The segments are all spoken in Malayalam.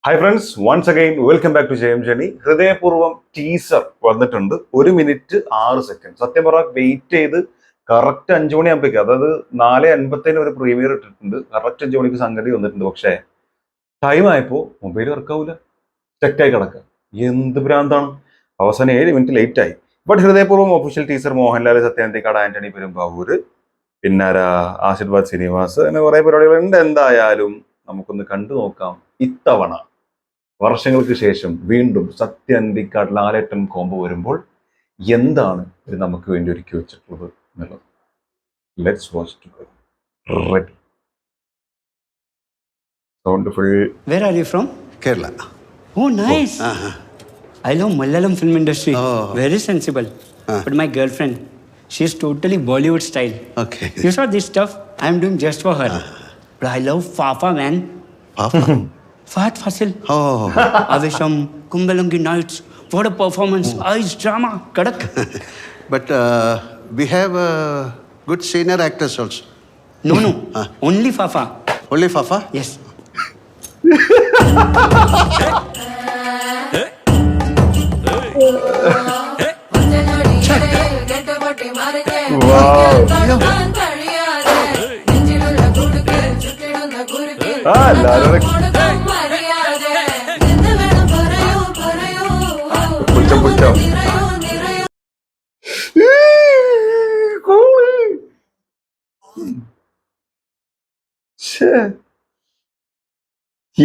Hi friends, once again welcome back to Jayam journey. Hridayapoorvam teaser വന്നിട്ടുണ്ട്. 1 മിനിറ്റ് 6 സെക്കൻഡ്. സത്യം പറഞ്ഞാൽ വെയിറ്റ് ചെയ്ത് കറക്റ്റ് 5 മണിയാകുമ്പോഴേക്ക്, അതായത് 4:57 ഒരു പ്രീമിയർ ഇട്ടിട്ടുണ്ട്. കറക്റ്റ് 5 മണിക്ക് സംഗതി വന്നിട്ടുണ്ട്. പക്ഷേ ടൈം ആയപ്പോൾ മൊബൈൽ വർക്കാവൂല, സ്റ്റക്കായി കിടക്കുക. എന്ത് ഭ്രാന്താണ്! അവസാനം 7 മിനിറ്റ് ലേറ്റ് ആയി. ബട്ട് ഹൃദയപൂർവ്വം ഒഫീഷ്യൽ ടീസർ മോഹൻലാൽ, സത്യനന്ദിക്കാട്, ആന്റണി പെരുമ്പാവൂർ, പിന്നാര ആശീർവാദ് ശ്രീനിവാസ്, അങ്ങനെ കുറെ പരിപാടികളുണ്ട്. എന്തായാലും നമുക്കൊന്ന് കണ്ടു നോക്കാം. ഇത്തവണ വർഷങ്ങൾക്ക് ശേഷം വീണ്ടും സത്യനന്ദിക്കാട് ലാലേട്ടൻ കോംബോ വരുമ്പോൾ എന്താണ് ഇത് നമുക്ക് വേണ്ടി ഒരുക്കി വെച്ചിട്ടുള്ളത് എന്നുള്ളത്. Let's watch together. Ready? Sound full. Where are you from? Kerala. Oh, nice. I love Malayalam film industry. Oh. Very sensible. But my girlfriend, she's totally Bollywood style. Okay. You saw this stuff? I'm doing just for her. But I love Fafa, man. Papa. Fahad Fasil. Oh. Avisham, Kumbalangi Nights. What a performance. Ice drama. Kadak. But we have good senior actors also. No. Only Fafa. Only Fafa? Yes.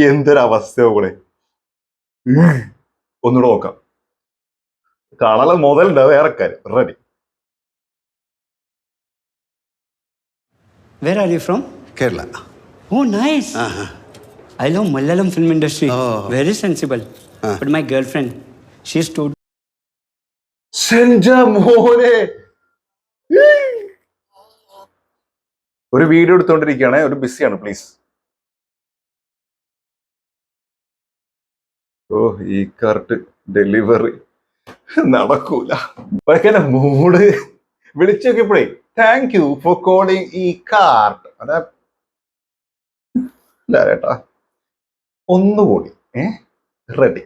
എന്തൊരവസ്ഥയോ കൂടെ. ഒന്നുകൂടെ നോക്കാം. കാണാൻ മുതലുണ്ട്, വേറെ കാര്യം. Ready? Where are you from? Kerala. Oh, nice. I love Malayalam film industry. Oh. Very sensible. But my girlfriend, she's totally മോനെ ഒരു വീഡിയോ എടുത്തോണ്ടിരിക്കുകയാണ്. ഒരു ബിസിയാണ്, പ്ലീസ്. ഓ, ഈ കാർട്ട് ഡെലിവറി നടക്കൂല. പക്ഷേ മൂഡ് വിളിച്ചു നോക്കിയപ്പോഴേ താങ്ക് യു ഫോർ കോളിംഗ് ഈ കാർട്ട്. അതാ ചേട്ടാ ഒന്നുകൂടി. Ready?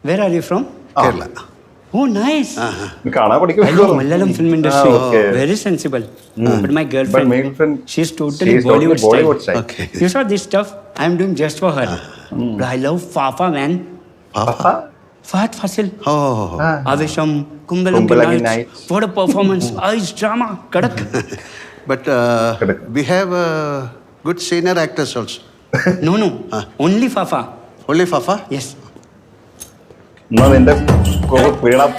Where are you from? Kerala. Oh, nice. കാണാൻ I love Malayalam film industry. okay. Very sensible. But my But girlfriend, male friend, she's totally Bollywood style. Okay. You saw this stuff? I'm doing just for her. But I love Fafa, man. Papa? Fahad Fasil. Oh. Avisham, Kumbalangi Kumbalangi Nights. Nights. What a performance. Ice drama. Kadak. But we have good senior actors also. No. Only Fafa. Only Fafa? Yes. എന്നാ നിന്റെ വീണം.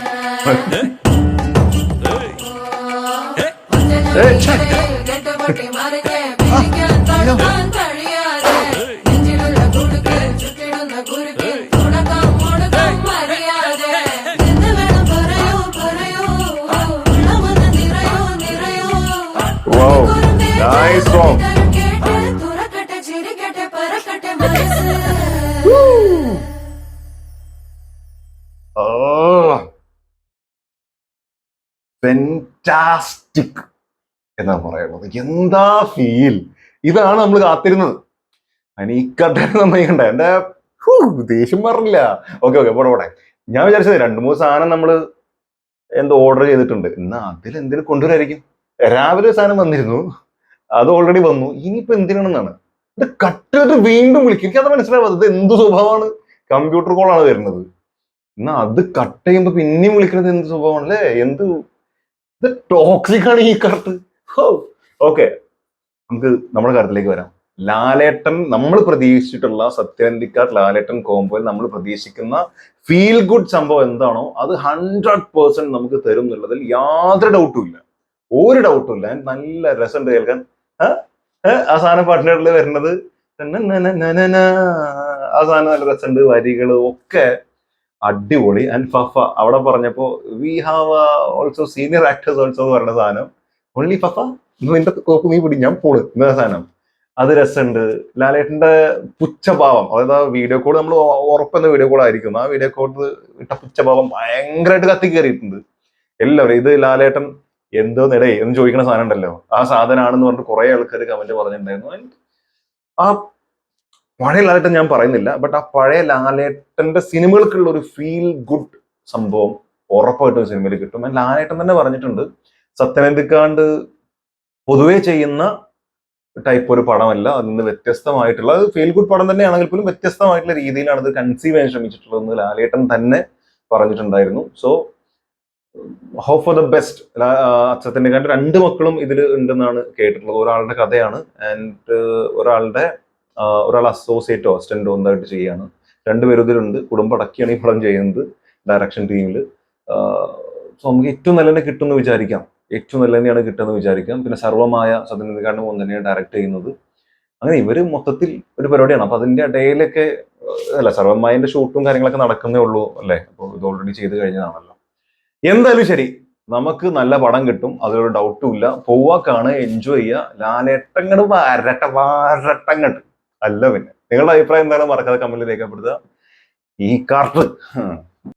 Wow, nice song. ഫെന്റാസ്റ്റിക് എന്നാ പറയുന്നത്. എന്താ ഫീൽ! ഇതാണ് നമ്മൾ കാത്തിരുന്നത്. അതിന് ഈ കഥ നന്നായിക്കണ്ട. എന്റെ ദേഷ്യം പറഞ്ഞില്ല. ഓക്കെ പോട്ടെ. ഞാൻ വിചാരിച്ചത് 2-3 സാധനം നമ്മള് എന്തോ ഓർഡർ ചെയ്തിട്ടുണ്ട്, എന്നാ അതിൽ എന്തെങ്കിലും കൊണ്ടുവരായിരിക്കും. രാവിലെ സാധനം വന്നിരുന്നു, അത് ഓൾറെഡി വന്നു. ഇനിയിപ്പോ എന്തിനാണെന്നാണ് ഇത് കട്ടിട്ട് വീണ്ടും വിളിക്കും. എനിക്കത് മനസ്സിലാവാതെ ഇത് എന്ത് സ്വഭാവമാണ്. കമ്പ്യൂട്ടർ കോളാണ് വരുന്നത്, എന്നാ അത് കട്ട് ചെയ്യുമ്പോ പിന്നെയും വിളിക്കുന്നത് എന്ത് സ്വഭാവമാണ് അല്ലേ? എന്ത് ടോക്സിക് ആണ് ഈ കറക്റ്റ്. ഓക്കെ, നമുക്ക് നമ്മുടെ കാര്യത്തിലേക്ക് വരാം. ലാലേട്ടൻ, നമ്മൾ പ്രതീക്ഷിച്ചിട്ടുള്ള സത്യനന്ദിക്കാട് ലാലേട്ടൻ കോംബോയിൽ നമ്മൾ പ്രതീക്ഷിക്കുന്ന ഫീൽ ഗുഡ് സംഭവം എന്താണോ അത് 100% നമുക്ക് തരും എന്നുള്ളതിൽ യാതൊരു ഡൗട്ടും ഇല്ല. ഒരു ഡൗട്ടും ഇല്ല. നല്ല രസമുണ്ട് കേൾക്കാൻ. ആ സാധനം പാട്ടിൻ്റെ വരുന്നത്, ആ സാധനം നല്ല രസമുണ്ട്. വരികള് ഒക്കെ അടിപൊളി. ആൻഡ് ഫഫ അവിടെ പറഞ്ഞപ്പോ we have also senior actors also എന്ന് പറയുന്ന സാധനം. ഓൺലി ഫഫ നിന്റെ കോപ്പ് നീ പിടി, ഞാൻ പോള് എന്ന സാധനം, അത് രസമുണ്ട്. ലാലേട്ടന്റെ പുച്ഛഭാവം, അതായത് ആ വീഡിയോ കോഡ്, നമ്മൾ ഉറപ്പെന്ന വീഡിയോ കോഡ് ആയിരിക്കും, ആ വീഡിയോ കോഡ് ഇട്ട പുച്ഛഭാവം ഭയങ്കരമായിട്ട് കത്തി കയറിയിട്ടുണ്ട് എല്ലാവരും. ഇത് ലാലേട്ടൻ എന്തോന്നിടേ എന്ന് ചോദിക്കുന്ന സാധനം ഉണ്ടല്ലോ, ആ സാധനമാണെന്ന് പറഞ്ഞിട്ട് കുറെ ആൾക്കാർ കമന്റ് പറഞ്ഞിട്ടുണ്ടായിരുന്നു. ആ പഴയ ലാലേട്ടൻ ഞാൻ പറയുന്നില്ല, ബട്ട് ആ പഴയ ലാലേട്ടന്റെ സിനിമകൾക്കുള്ള ഒരു ഫീൽ ഗുഡ് സംഭവം ഉറപ്പായിട്ടും സിനിമയിൽ കിട്ടും. ലാലേട്ടൻ തന്നെ പറഞ്ഞിട്ടുണ്ട്, സത്യനന്ദിക്കാണ്ട് പൊതുവെ ചെയ്യുന്ന ടൈപ്പ് ഒരു പടമല്ല, അതിൽ നിന്ന് വ്യത്യസ്തമായിട്ടുള്ള ഫീൽ ഗുഡ് പടം തന്നെയാണെങ്കിൽ പോലും വ്യത്യസ്തമായിട്ടുള്ള രീതിയിലാണ് ഇത് കൺസീവ് ചെയ്യാൻ ശ്രമിച്ചിട്ടുള്ളതെന്ന് ലാലേട്ടൻ തന്നെ പറഞ്ഞിട്ടുണ്ടായിരുന്നു. So hope for the best. സത്യനന്ദിക്കാണ്ട് 2 മക്കളും ഇതിൽ ഉണ്ടെന്നാണ് കേട്ടിട്ടുള്ളത്. ഒരാളുടെ കഥയാണ് ആൻഡ് ഒരാൾ അസോസിയേറ്റോ അസിസ്റ്റന്റോ എന്തായിട്ട് ചെയ്യാണ്. 2 പേരും ഇതിലുണ്ട്. കുടുംബടക്കിയാണ് ഈ പടം ചെയ്യുന്നത് ഡയറക്ഷൻ ടീമിൽ. സോ നമുക്ക് ഏറ്റവും നല്ല തന്നെ കിട്ടുമെന്ന് വിചാരിക്കാം. ഏറ്റവും നല്ല തന്നെയാണ് കിട്ടുമെന്ന് വിചാരിക്കാം. പിന്നെ സർവമായ സത്യനന്ദിക്കാണ്ട് മോൻ തന്നെയാണ് ഡയറക്ട് ചെയ്യുന്നത്. അങ്ങനെ ഇവര് മൊത്തത്തിൽ ഒരു പരിപാടിയാണ്. അപ്പൊ അതിന്റെ ഇടയിലൊക്കെ അല്ല, സർവമായന്റെ ഷൂട്ടും കാര്യങ്ങളൊക്കെ നടക്കുന്നേ ഉള്ളൂ അല്ലേ? അപ്പോൾ ഇത് ഓൾറെഡി ചെയ്ത് കഴിഞ്ഞതാണല്ലോ. എന്തായാലും ശരി, നമുക്ക് നല്ല പടം കിട്ടും, അതിലൊരു ഡൗട്ടും ഇല്ല. പോവാ കാണുക, എൻജോയ് ചെയ്യുക. ലാലേട്ടങ്ങട് വാരട്ടങ്ങട്ട് അല്ല. പിന്നെ നിങ്ങളുടെ അഭിപ്രായം എന്തായാലും മറക്കാതെ കമന്റിൽ രേഖപ്പെടുത്തുക. ഈ കാർട്ട്